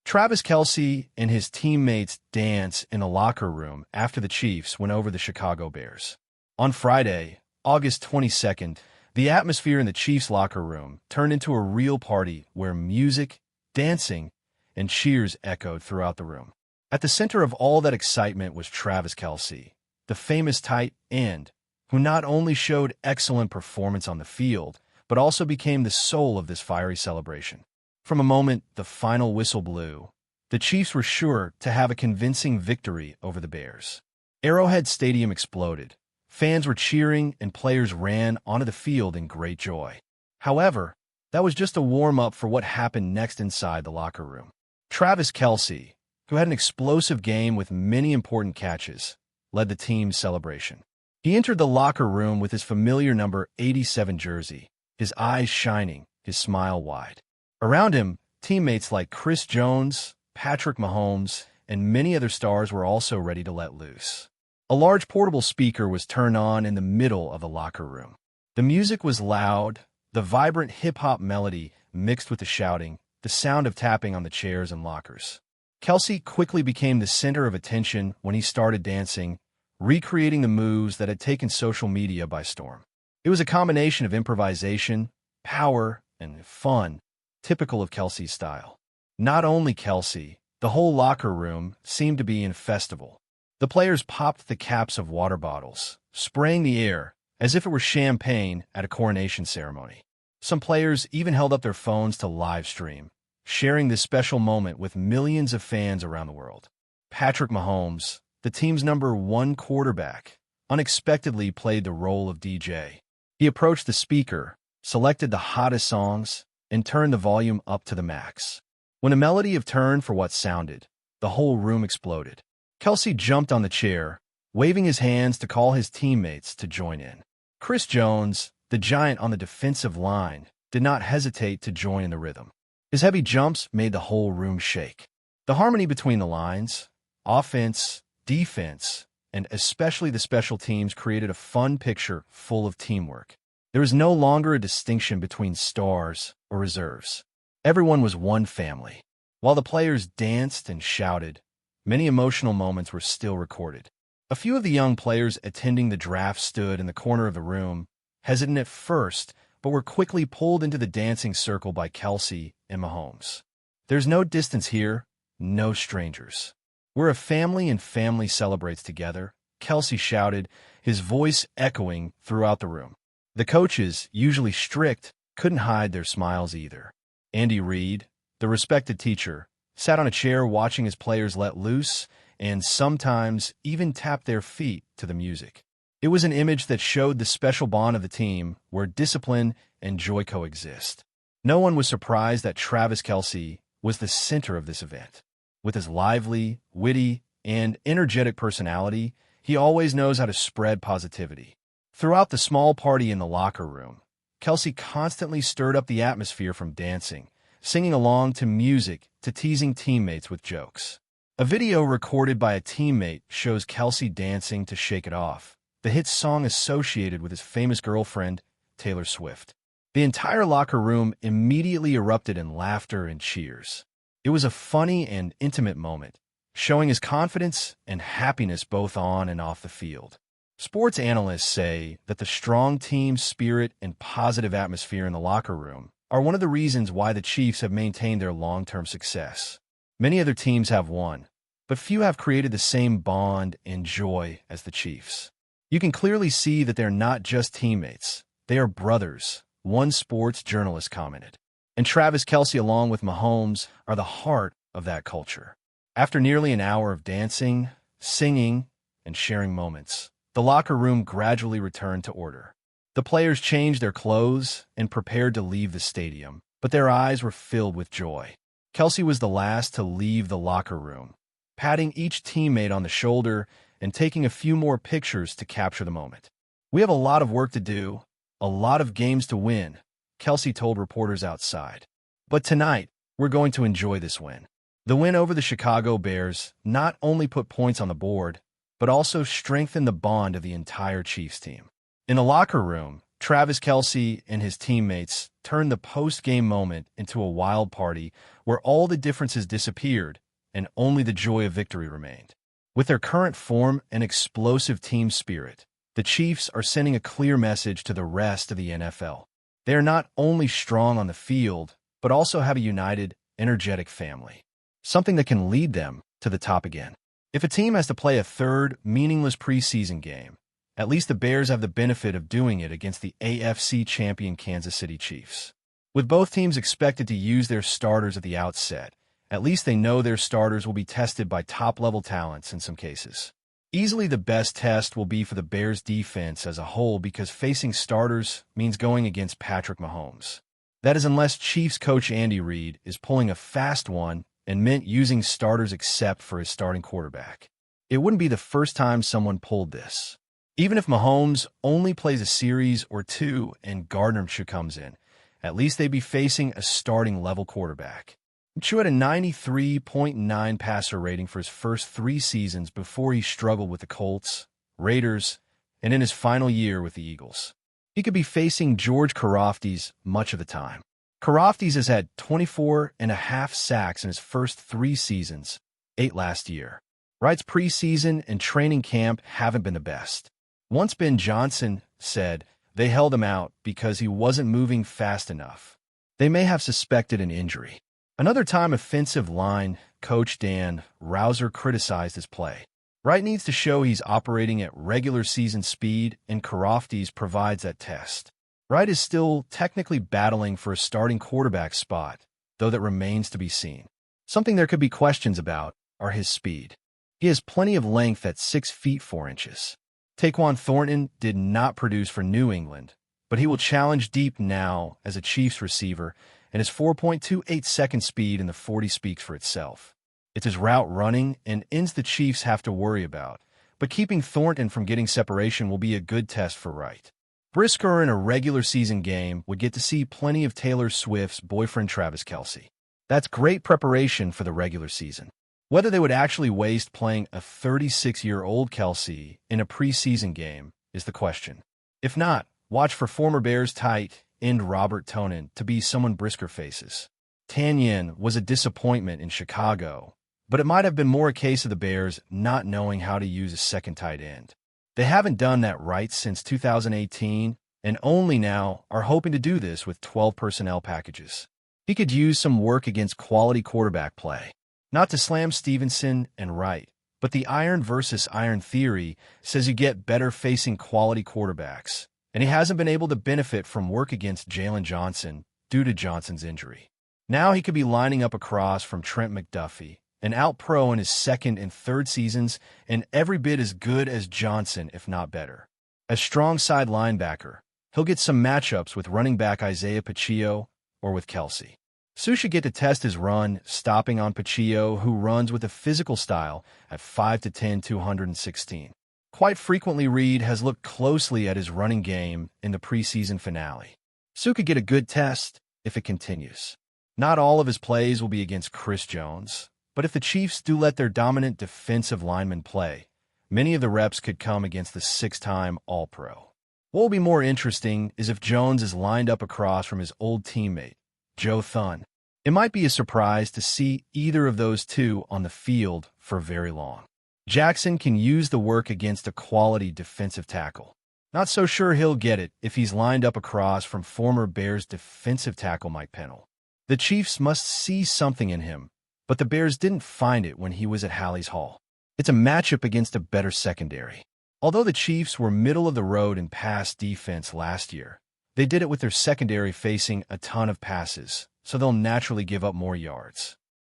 Travis Kelce and his teammates dance in a locker room after the Chiefs went over the Chicago Bears. On Friday, August 22nd, the atmosphere in the Chiefs' locker room turned into a real party where music, dancing, and cheers echoed throughout the room. At the center of all that excitement was Travis Kelce, the famous tight end, who not only showed excellent performance on the field, but also became the soul of this fiery celebration. From a moment the final whistle blew, the Chiefs were sure to have a convincing victory over the Bears. Arrowhead Stadium exploded. Fans were cheering and players ran onto the field in great joy. However, that was just a warm-up for what happened next inside the locker room. Travis Kelce, who had an explosive game with many important catches, led the team's celebration. He entered the locker room with his familiar number 87 jersey, his eyes shining, his smile wide. Around him, teammates like Chris Jones, Patrick Mahomes, and many other stars were also ready to let loose. A large portable speaker was turned on in the middle of the locker room. The music was loud, the vibrant hip-hop melody mixed with the shouting, the sound of tapping on the chairs and lockers. Kelce quickly became the center of attention when he started dancing, recreating the moves that had taken social media by storm. It was a combination of improvisation, power, and fun, typical of Kelce's style. Not only Kelce, the whole locker room seemed to be in festival. The players popped the caps of water bottles, spraying the air as if it were champagne at a coronation ceremony. Some players even held up their phones to live stream, sharing this special moment with millions of fans around the world. Patrick Mahomes, the team's #1 quarterback, unexpectedly played the role of DJ. He approached the speaker, selected the hottest songs, and turned the volume up to the max. When a melody of turn for what sounded, the whole room exploded. Kelce jumped on the chair, waving his hands to call his teammates to join in. Chris Jones, the giant on the defensive line, did not hesitate to join in the rhythm. His heavy jumps made the whole room shake. The harmony between the lines, offense, defense, and especially the special teams created a fun picture full of teamwork. There was no longer a distinction between stars or reserves. Everyone was one family. While the players danced and shouted, many emotional moments were still recorded. A few of the young players attending the draft stood in the corner of the room, hesitant at first, but were quickly pulled into the dancing circle by Kelce and Mahomes. There's no distance here, no strangers. We're a family and family celebrates together, Kelce shouted, his voice echoing throughout the room. The coaches, usually strict, couldn't hide their smiles either. Andy Reid, the respected teacher, sat on a chair watching his players let loose and sometimes even tap their feet to the music. It was an image that showed the special bond of the team where discipline and joy coexist. No one was surprised that Travis Kelce was the center of this event. With his lively, witty, and energetic personality, he always knows how to spread positivity. Throughout the small party in the locker room, Kelce constantly stirred up the atmosphere from dancing, singing along to music, to teasing teammates with jokes. A video recorded by a teammate shows Kelce dancing to Shake It Off, the hit song associated with his famous girlfriend, Taylor Swift. The entire locker room immediately erupted in laughter and cheers. It was a funny and intimate moment, showing his confidence and happiness both on and off the field. Sports analysts say that the strong team spirit and positive atmosphere in the locker room are one of the reasons why the Chiefs have maintained their long-term success. Many other teams have won, but few have created the same bond and joy as the Chiefs. You can clearly see that they're not just teammates, they are brothers, one sports journalist commented. And Travis Kelce along with Mahomes are the heart of that culture. After nearly an hour of dancing, singing, and sharing moments, the locker room gradually returned to order. The players changed their clothes and prepared to leave the stadium, but their eyes were filled with joy. Kelce was the last to leave the locker room, patting each teammate on the shoulder and taking a few more pictures to capture the moment. "We have a lot of work to do, a lot of games to win," Kelce told reporters outside. "But tonight, we're going to enjoy this win." The win over the Chicago Bears not only put points on the board, but also strengthened the bond of the entire Chiefs team. In the locker room, Travis Kelce and his teammates turned the post-game moment into a wild party where all the differences disappeared and only the joy of victory remained. With their current form and explosive team spirit, the Chiefs are sending a clear message to the rest of the NFL. They are not only strong on the field, but also have a united, energetic family, something that can lead them to the top again. If a team has to play a third, meaningless preseason game, at least the Bears have the benefit of doing it against the AFC champion Kansas City Chiefs. With both teams expected to use their starters at the outset, at least they know their starters will be tested by top-level talents in some cases. Easily the best test will be for the Bears' defense as a whole because facing starters means going against Patrick Mahomes. That is unless Chiefs coach Andy Reid is pulling a fast one and meant using starters except for his starting quarterback. It wouldn't be the first time someone pulled this. Even if Mahomes only plays a series or two and Gardner comes in, at least they'd be facing a starting-level quarterback. Chu had a 93.9 passer rating for his first 3 seasons before he struggled with the Colts, Raiders, and in his final year with the Eagles. He could be facing George Karlaftis much of the time. Karlaftis has had 24.5 sacks in his first 3 seasons, 8 last year. Wright's preseason and training camp haven't been the best. Once Ben Johnson said they held him out because he wasn't moving fast enough. They may have suspected an injury. Another time, offensive line coach Dan Rouser criticized his play. Wright needs to show he's operating at regular season speed, and Karlaftis provides that test. Wright is still technically battling for a starting quarterback spot, though that remains to be seen. Something there could be questions about are his speed. He has plenty of length at 6 feet 4 inches. Tyquan Thornton did not produce for New England, but he will challenge deep now as a Chiefs receiver, and his 4.28-second speed in the 40 speaks for itself. It's his route running and ends the Chiefs have to worry about, but keeping Thornton from getting separation will be a good test for Wright. Brisker in a regular season game would get to see plenty of Taylor Swift's boyfriend Travis Kelce. That's great preparation for the regular season. Whether they would actually waste playing a 36-year-old Kelce in a preseason game is the question. If not, watch for former Bears tight end Robert Tonin to be someone Brisker faces. Tanyan was a disappointment in Chicago, but it might have been more a case of the Bears not knowing how to use a second tight end. They haven't done that right since 2018, and only now are hoping to do this with 12 personnel packages. He could use some work against quality quarterback play. Not to slam Stevenson and Wright, but the iron versus iron theory says you get better facing quality quarterbacks, and he hasn't been able to benefit from work against Jalen Johnson due to Johnson's injury. Now he could be lining up across from Trent McDuffie, an out-pro in his second and third seasons, and every bit as good as Johnson, if not better. As strong side linebacker, he'll get some matchups with running back Isaiah Pacheco or with Kelce. Sue should get to test his run, stopping on Pacheco, who runs with a physical style at 5'10", 216. Quite frequently, Reid has looked closely at his running game in the preseason finale. Sue could get a good test if it continues. Not all of his plays will be against Chris Jones, but if the Chiefs do let their dominant defensive linemen play, many of the reps could come against the 6-time All-Pro. What will be more interesting is if Jones is lined up across from his old teammate, Joe Thun. It might be a surprise to see either of those two on the field for very long. Jackson can use the work against a quality defensive tackle. Not so sure he'll get it if he's lined up across from former Bears defensive tackle Mike Pennell. The Chiefs must see something in him, but the Bears didn't find it when he was at Hallie's Hall. It's a matchup against a better secondary. Although the Chiefs were middle of the road in pass defense last year, they did it with their secondary facing a ton of passes, so they'll naturally give up more yards.